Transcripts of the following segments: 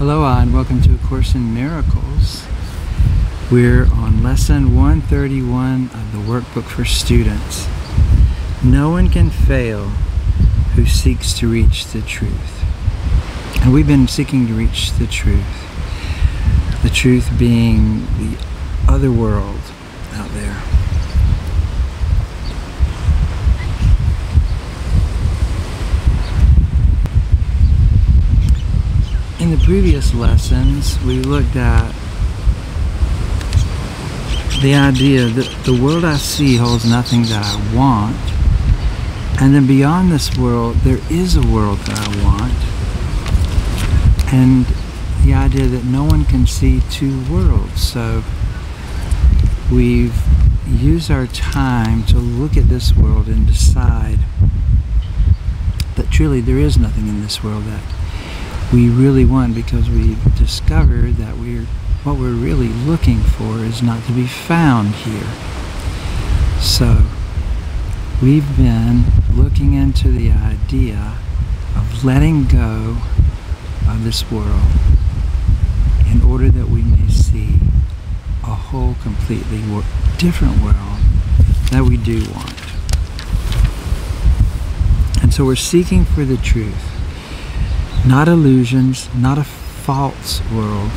Aloha and welcome to A Course in Miracles. We're on lesson 131 of the Workbook for Students. No one can fail who seeks to reach the truth. And we've been seeking to reach the truth being the other world out there. In the previous lessons, we looked at the idea that the world I see holds nothing that I want, and then beyond this world, there is a world that I want, and the idea that no one can see two worlds. So we've used our time to look at this world and decide that truly there is nothing in this world that we really want, because we've discovered that what we're really looking for is not to be found here. So we've been looking into the idea of letting go of this world in order that we may see a whole completely different world that we do want. And so we're seeking for the truth. Not illusions, not a false world,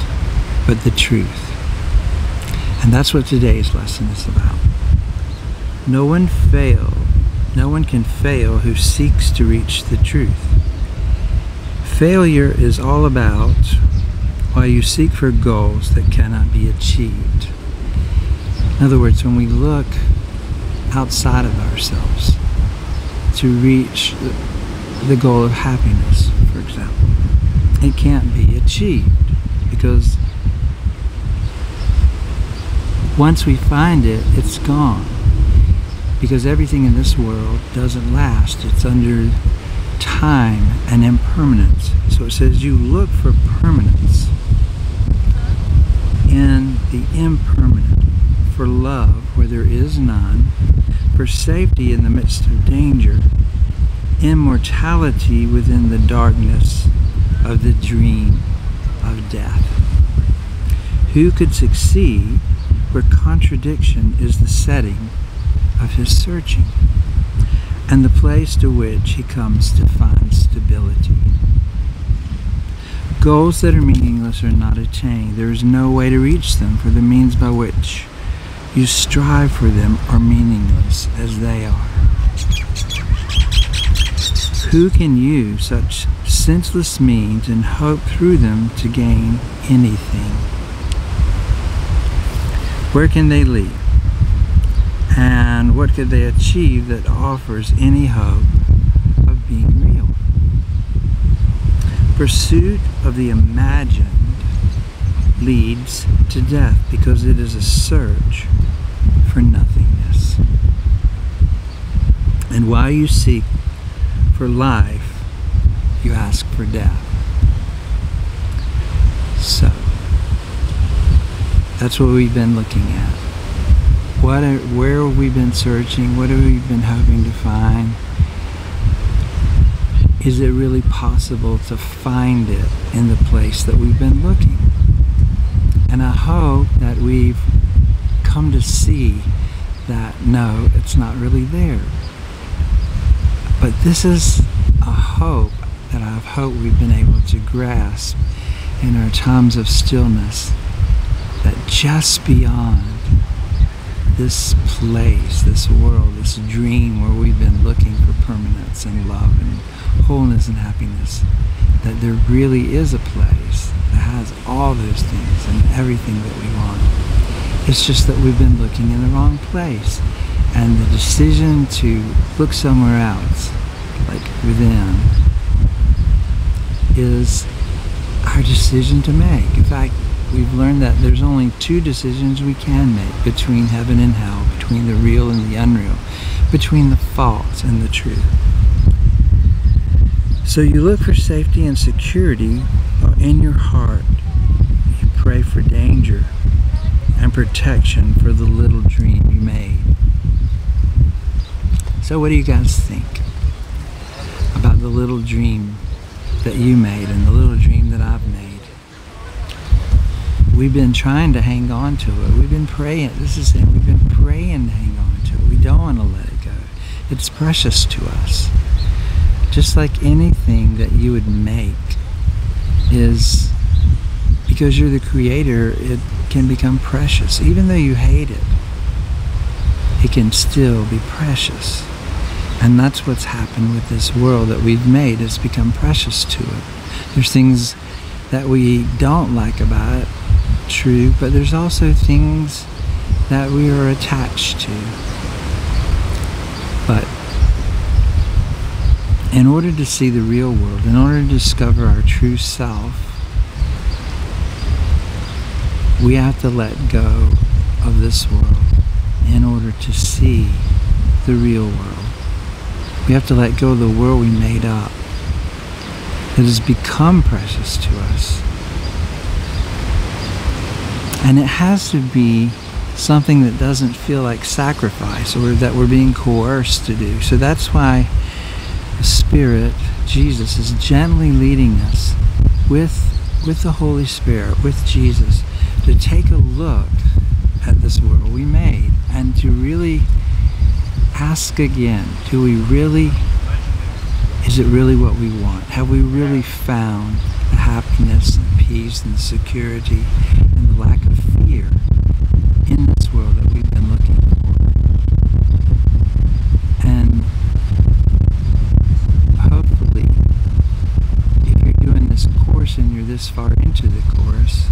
but the truth. And that's what today's lesson is about. No one can fail who seeks to reach the truth. Failure is all about why you seek for goals that cannot be achieved. In other words, when we look outside of ourselves to reach the goal of happiness, for example, it can't be achieved, because once we find it, it's gone. Because everything in this world doesn't last. It's under time and impermanence. So it says you look for permanence in the impermanent, for love where there is none, for safety in the midst of danger, immortality within the darkness of the dream of death. Who could succeed where contradiction is the setting of his searching, and the place to which he comes to find stability? Goals that are meaningless are not attained. There is no way to reach them, for the means by which you strive for them are meaningless as they are. Who can use such senseless means and hope through them to gain anything? Where can they lead? And what could they achieve that offers any hope of being real? Pursuit of the imagined leads to death, because it is a search for nothingness. And while you seek for life, you ask for death. So that's what we've been looking at. Where have we been searching? What have we been hoping to find? Is it really possible to find it in the place that we've been looking? And I hope that we've come to see that no, it's not really there. But this is a hope that I've hoped we've been able to grasp in our times of stillness, that just beyond this place, this world, this dream where we've been looking for permanence and love and wholeness and happiness, that there really is a place that has all those things and everything that we want. It's just that we've been looking in the wrong place. And the decision to look somewhere else, like within, is our decision to make. In fact, we've learned that there's only two decisions we can make between heaven and hell, between the real and the unreal, between the false and the true. So you look for safety and security, while in your heart you pray for danger and protection for the little dream you made. So what do you guys think about the little dream that you made and the little dream that I've made? we've been trying to hang on to it. We've been praying. This is it. We've been praying to hang on to it. We don't want to let it go. It's precious to us. Just like anything that you would make is, because you're the creator, it can become precious. Even though you hate it, it can still be precious. And that's what's happened with this world that we've made. It's become precious to it. There's things that we don't like about it, true, but there's also things that we are attached to. But in order to see the real world, in order to discover our true self, we have to let go of this world in order to see the real world. We have to let go of the world we made up that has become precious to us. And it has to be something that doesn't feel like sacrifice or that we're being coerced to do. So that's why the Spirit, Jesus, is gently leading us with the Holy Spirit, with Jesus, to take a look at this world we made and to really ask again, is it really what we want? Have we really found the happiness and peace and security and the lack of fear in this world that we've been looking for? And hopefully, if you're doing this course and you're this far into the course,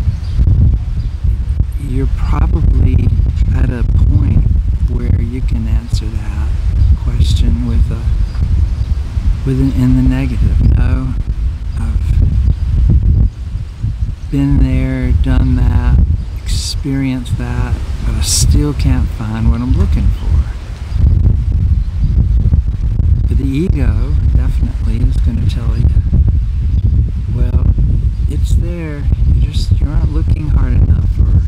you're probably at a point where you can answer that question in the negative. No, I've been there, done that, experienced that, but I still can't find what I'm looking for. But the ego definitely is going to tell you, well, it's there, you're not looking hard enough, or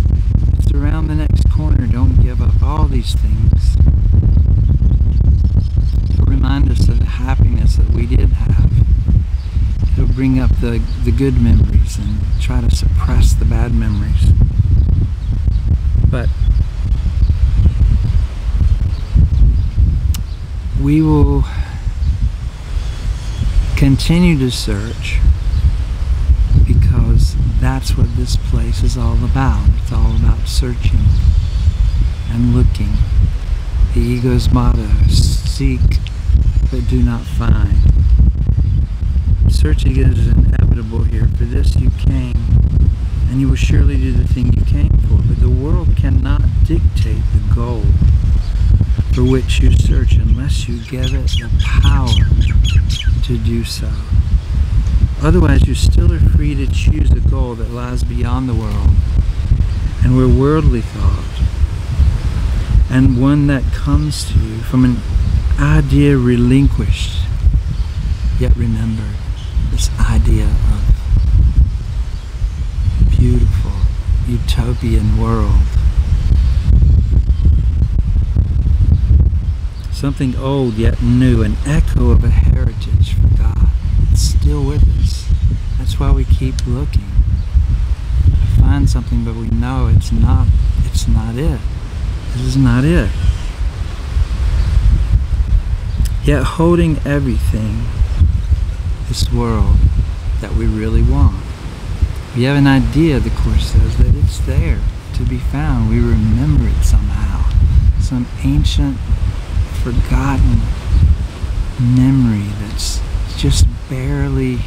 it's around the next corner, don't give up. All these things to remind us of the happiness that we did have. It'll bring up the good memories and try to suppress the bad memories. But we will continue to search, because that's what this place is all about. It's all about searching and looking. The ego's motto, seek but do not find. Searching is inevitable here. For this you came, and you will surely do the thing you came for. But the world cannot dictate the goal for which you search unless you give it the power to do so. Otherwise, you still are free to choose a goal that lies beyond the world and where worldly thought, and one that comes to you from an idea relinquished, yet remembered. This idea of beautiful, utopian world. Something old yet new, an echo of a heritage for God. It's still with us. That's why we keep looking. We find something, but we know it's not it. This is not it. Yet holding everything, this world that we really want. We have an idea, the Course says, that it's there to be found. We remember it somehow. Some ancient, forgotten memory that's just barely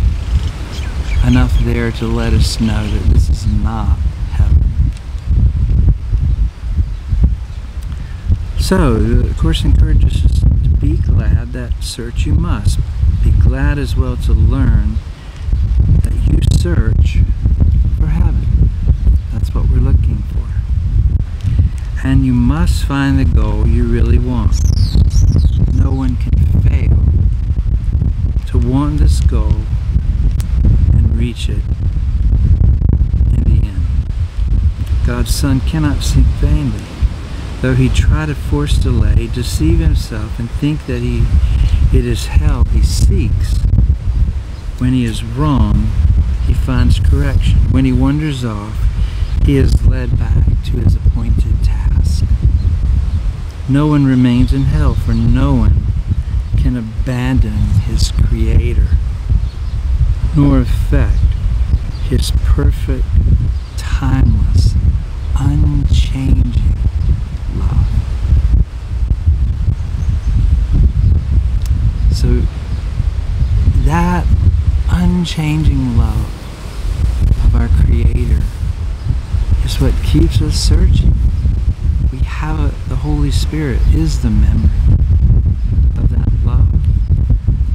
enough there to let us know that this is not heaven. So, the Course encourages us to be glad that search you must. Be glad as well to learn that you search for heaven. That's what we're looking for. And you must find the goal you really want. No one can fail to want this goal and reach it in the end. God's Son cannot seek vainly. Though he try to force delay, deceive himself, and think that it is hell he seeks. When he is wrong, he finds correction. When he wanders off, he is led back to his appointed task. No one remains in hell, for no one can abandon his Creator, nor affect his perfect, timeless, unchanging love. So that unchanging love of our Creator is what keeps us searching. We have it. The Holy Spirit is the memory of that love,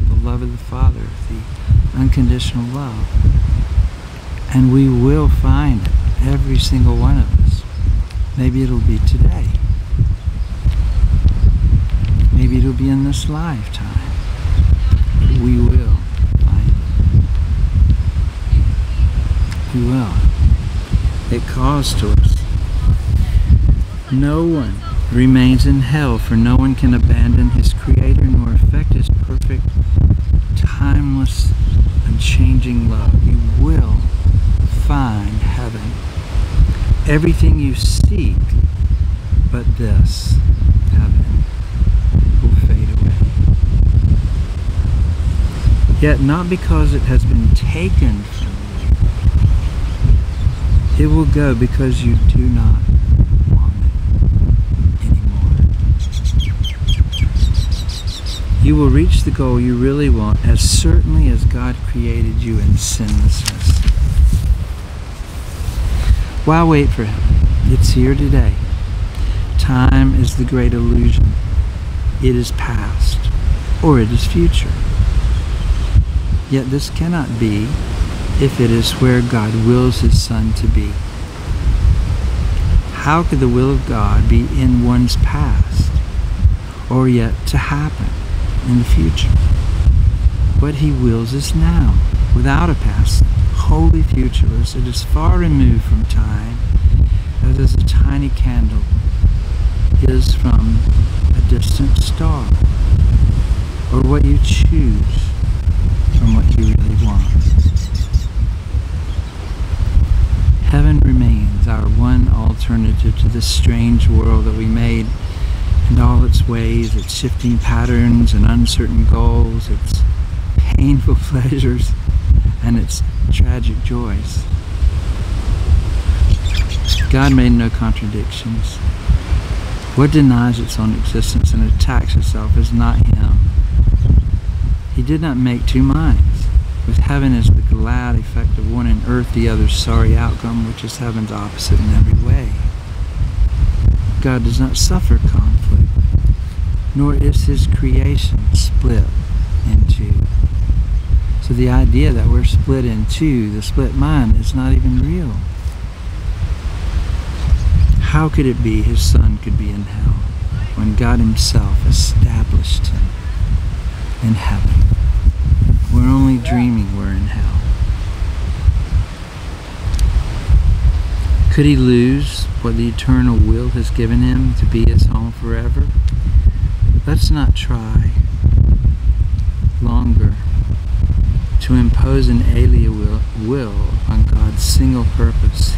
the love of the Father, the unconditional love. And we will find it, every single one of us. Maybe it'll be today. Maybe it'll be in this lifetime. But we will find it. We will. It calls to us. No one remains in hell, for no one can abandon his Creator nor affect his perfect, timeless, unchanging love. You will find heaven. Everything you seek but this, heaven, will fade away. Yet not because it has been taken from you. It will go because you do not want it anymore. You will reach the goal you really want as certainly as God created you in sinlessness. Why wait for heaven? It's here today. Time is the great illusion. It is past, or it is future. Yet this cannot be if it is where God wills his Son to be. How could the will of God be in one's past, or yet to happen in the future? What he wills is now, without a past, wholly futureless. It is far removed from time, as a tiny candle is from a distant star, or what you choose from what you really want. Heaven remains our one alternative to this strange world that we made, and all its ways, its shifting patterns and uncertain goals, its painful pleasures and its tragic joys. God made no contradictions. What denies its own existence and attacks itself is not him. He did not make two minds, with heaven as the glad effect of one and earth the other's sorry outcome, which is heaven's opposite in every way. God does not suffer conflict, nor is his creation split in two. So the idea that we're split in two, the split mind, is not even real. How could it be his Son could be in hell when God himself established him in heaven? We're only dreaming we're in hell. Could he lose what the eternal will has given him to be his home forever? Let's not try longer to impose an alien will on God's single purpose.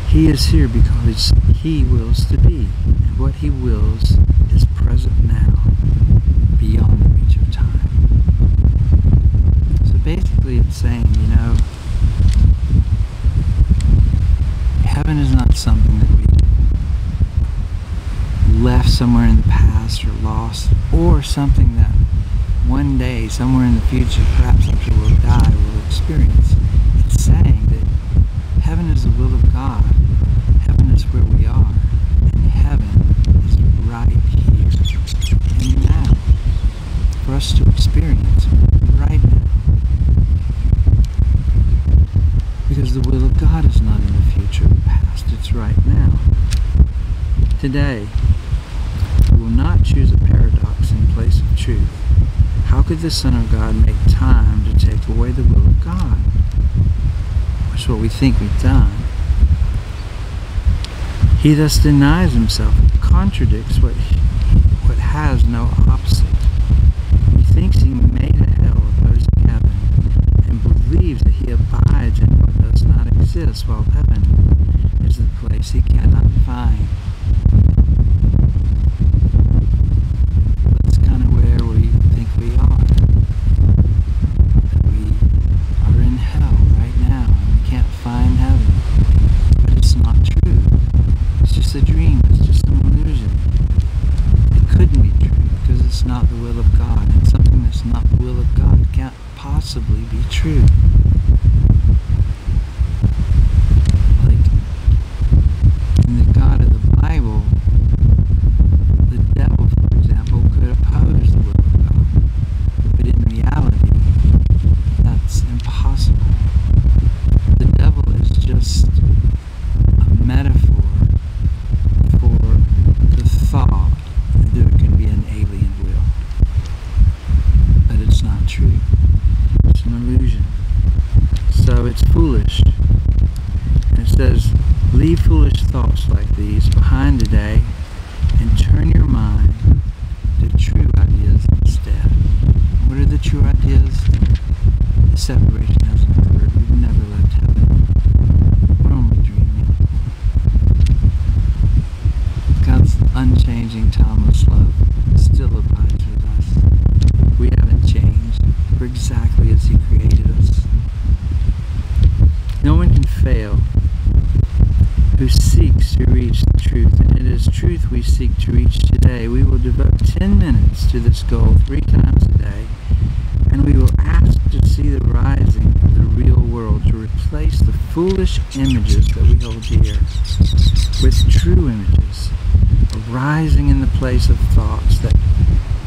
He is here because he wills to be, and what he wills is present now, beyond the reach of time. So basically it's saying, heaven is not something that we left somewhere in the past or lost, or something that one day, somewhere in the future, perhaps after we'll die, we'll experience. It's saying that heaven is the will of God. Heaven is where we are. And heaven is right here and now for us to experience right now. Because the will of God is not in the future or the past. It's right now. Today, we will not choose a paradox in place of truth. How could the Son of God make time to take away the will of God? Which is what we think we've done. He thus denies himself, contradicts what has no opposite. He thinks he made a hell opposing heaven, and believes that he abides in what does not exist, while heaven is the place he cannot find. That's kind of where we think we are. That we are in hell right now and we can't find heaven. But it's not true. It's just a dream. It's just an illusion. It couldn't be true because it's not the will of God. And something that's not the will of God can't possibly be true. Like in the God of the Bible, the devil, for example, could oppose the will of God. But in reality, that's impossible. The devil is just a metaphor for the thought that there can be an alien will. But it's not true. It's an illusion. So it's foolish. And it says, leave foolish thoughts like these behind today and turn your mind to true ideas instead. What are the true ideas? The separation hasn't occurred. We've never left heaven. We're only dreaming. God's unchanging, timeless love still abides with us. We haven't changed. We're exactly as he created us. No one can fail who seeks to reach the truth, and it is truth we seek to reach today. We will devote 10 minutes to this goal 3 times a day, and we will ask to see the rising of the real world, to replace the foolish images that we hold dear with true images, arising in the place of thoughts that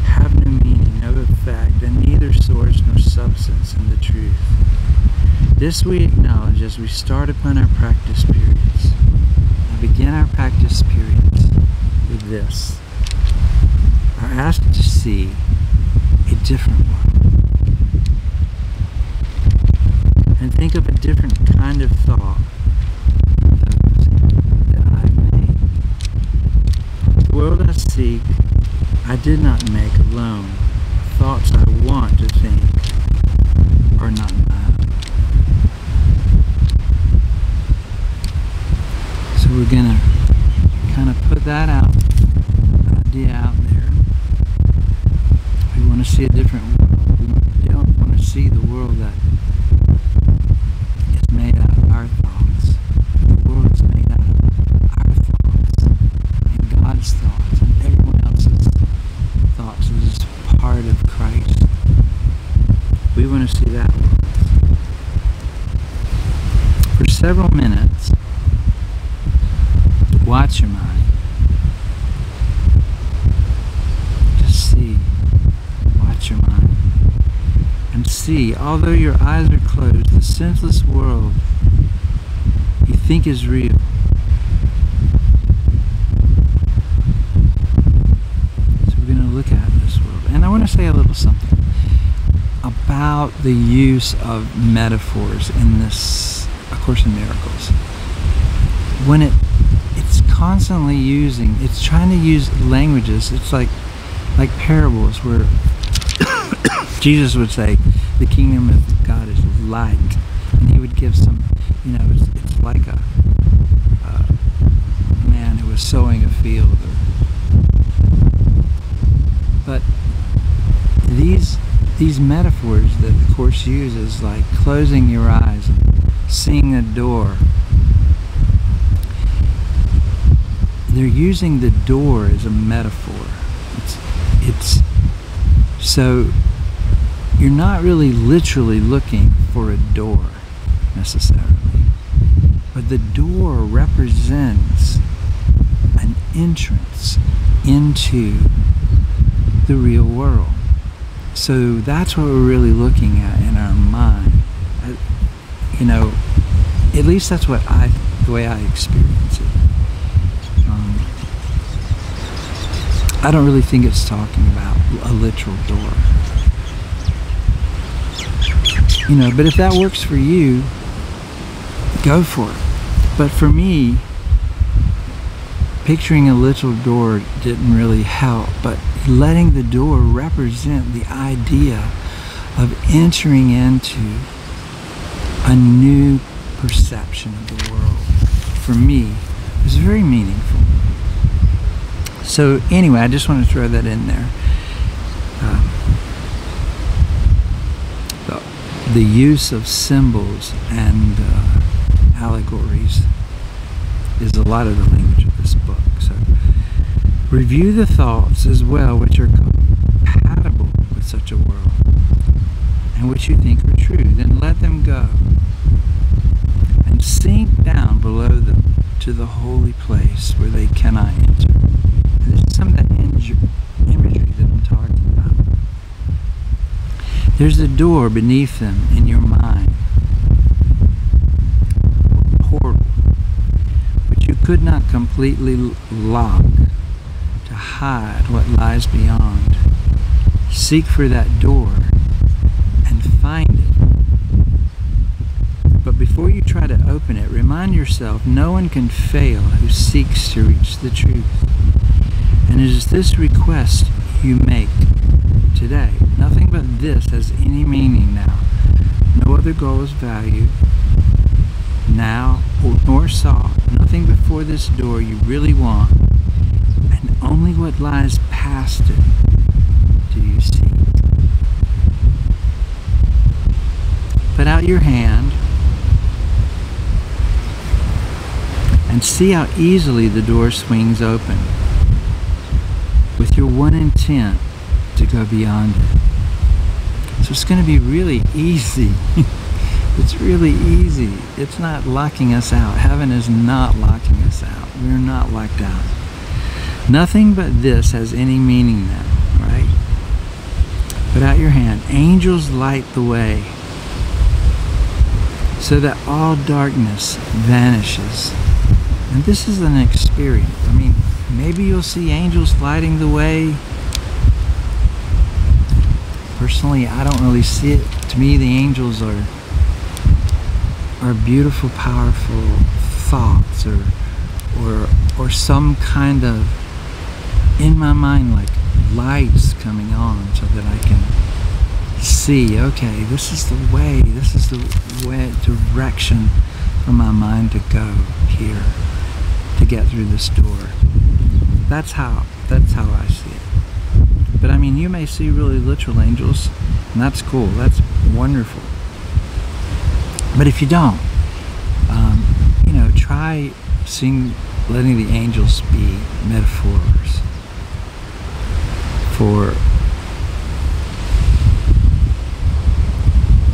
have no meaning, no effect, and neither source nor substance in the truth. This we acknowledge as we start upon our practice periods. Now begin our practice periods with this. Are asked to see a different world. And think of a different kind of thought than those that I've made. The world I seek, I did not make alone. Thoughts I want to think are not mine. So we're going to kind of put that idea out there. We want to see a different world. We don't want to see the world that is made out of our thoughts. The world is made out of our thoughts and God's thoughts and everyone else's thoughts as part of Christ. We want to see that world. For several minutes, watch your mind. Just see. Watch your mind. And see, although your eyes are closed, the senseless world you think is real. So we're going to look at this world. And I want to say a little something about the use of metaphors in this A Course in Miracles. When it's constantly it's trying to use languages. It's like parables where Jesus would say, the kingdom of God is like, and he would give some, it's like a man who was sowing a field. But these metaphors that the Course uses, like closing your eyes and seeing a door, they're using the door as a metaphor. It's so you're not really literally looking for a door necessarily, but the door represents an entrance into the real world. So that's what we're really looking at in our mind. At least that's what the way I experience it. I don't really think it's talking about a literal door. But if that works for you, go for it. But for me, picturing a literal door didn't really help, but letting the door represent the idea of entering into a new perception of the world. for me, was very meaningful. So anyway, I just want to throw that in there. The use of symbols and allegories is a lot of the language of this book. So review the thoughts as well which are compatible with such a world and which you think are true. Then let them go and sink down below them to the holy place where they cannot enter. And this is some of that imagery that I'm talking about. There's a door beneath them in your mind, a portal, which you could not completely lock to hide what lies beyond. Seek for that door and find it. But before you try to open it, remind yourself no one can fail who seeks to reach the truth. And it is this request you make today. Nothing but this has any meaning now. No other goal is valued now nor sought. Nothing before this door you really want, and only what lies past it do you seek. Put out your hand and see how easily the door swings open with your one intent to go beyond it. So it's going to be really easy. It's really easy. It's not locking us out. Heaven is not locking us out. We're not locked out. Nothing but this has any meaning now, right? Put out your hand. Angels light the way so that all darkness vanishes. And this is an experience. I mean, maybe you'll see angels lighting the way. Personally, I don't really see it. To me, the angels are beautiful, powerful thoughts, or some kind of, in my mind, like lights coming on, so that I can see. Okay, this is the way. This is the way, direction for my mind to go here to get through this door. That's how I see it. But I mean, you may see really literal angels, and that's cool. That's wonderful. But if you don't, try letting the angels be metaphors for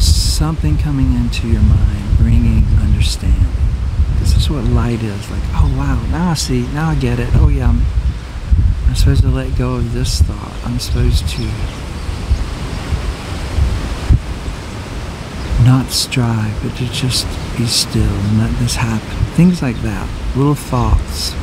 something coming into your mind, bringing understanding. This is what light is. Like, oh wow, now I see, now I get it. Oh yeah, I'm supposed to let go of this thought. I'm supposed to not strive, but to just be still and let this happen. Things like that. Little thoughts.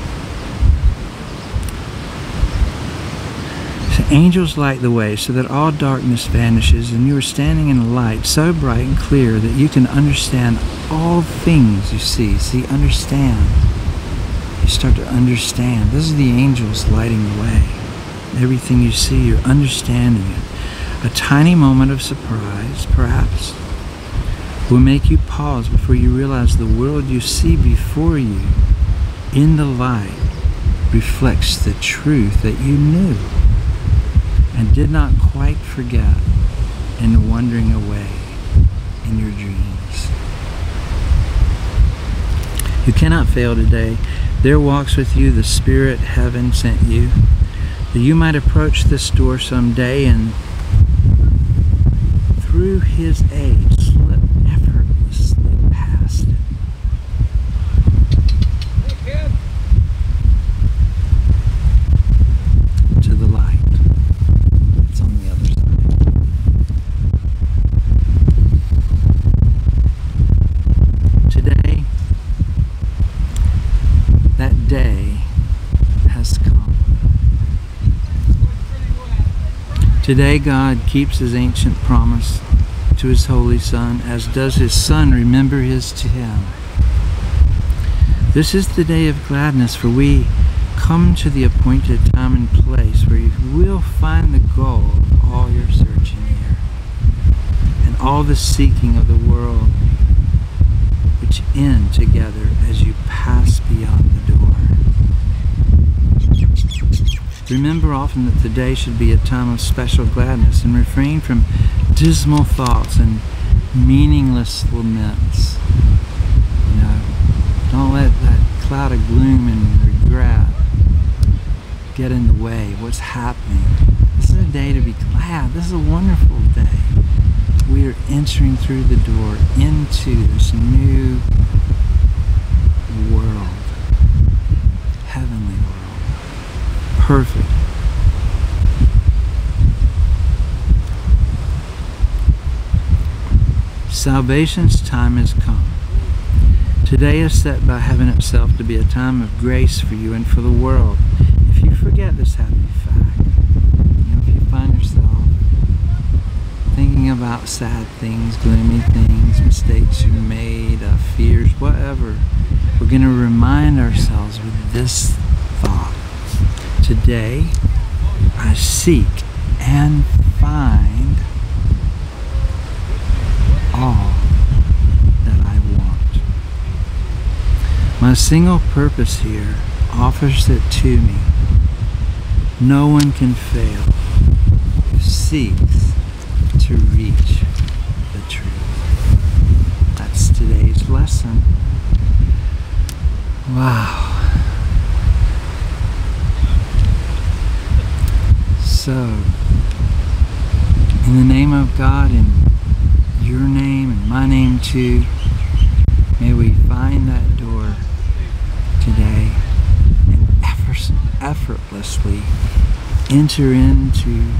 So angels light the way so that all darkness vanishes, and you are standing in a light so bright and clear that you can understand all things you see. See, understand. You start to understand. This is the angels lighting the way. Everything you see, you're understanding it. A tiny moment of surprise, perhaps, will make you pause before you realize the world you see before you in the light reflects the truth that you knew and did not quite forget in wandering away in your dreams. You cannot fail today. There walks with you the Spirit heaven sent you, that you might approach this door someday and through His aid slip effortlessly past it. To the light. It's on the other side. Today, that day has come. Today, God keeps His ancient promise to His Holy Son, as does His Son remember His to Him. This is the day of gladness, for we come to the appointed time and place where you will find the goal of all your searching here, and all the seeking of the world, which end together as you pass pass beyond the door. Remember often that today should be a time of special gladness, and refrain from dismal thoughts and meaningless laments. You know, don't let that cloud of gloom and regret get in the way of what's happening. This is a day to be glad. This is a wonderful day. We are entering through the door into this new world, heavenly world, perfect. Salvation's time has come. Today is set by heaven itself to be a time of grace for you and for the world. If you forget this happy fact, if you find yourself thinking about sad things, gloomy things, mistakes you made, fears, whatever, we're going to remind ourselves with this thought. Today, I seek and find all that I want. My single purpose here offers it to me. No one can fail who seeks to reach the truth. That's today's lesson. Wow. So, in the name of God and your name and my name too, may we find that door today and effortlessly enter into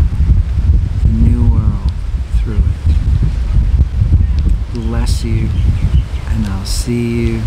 the new world through it. Bless you, and I'll see you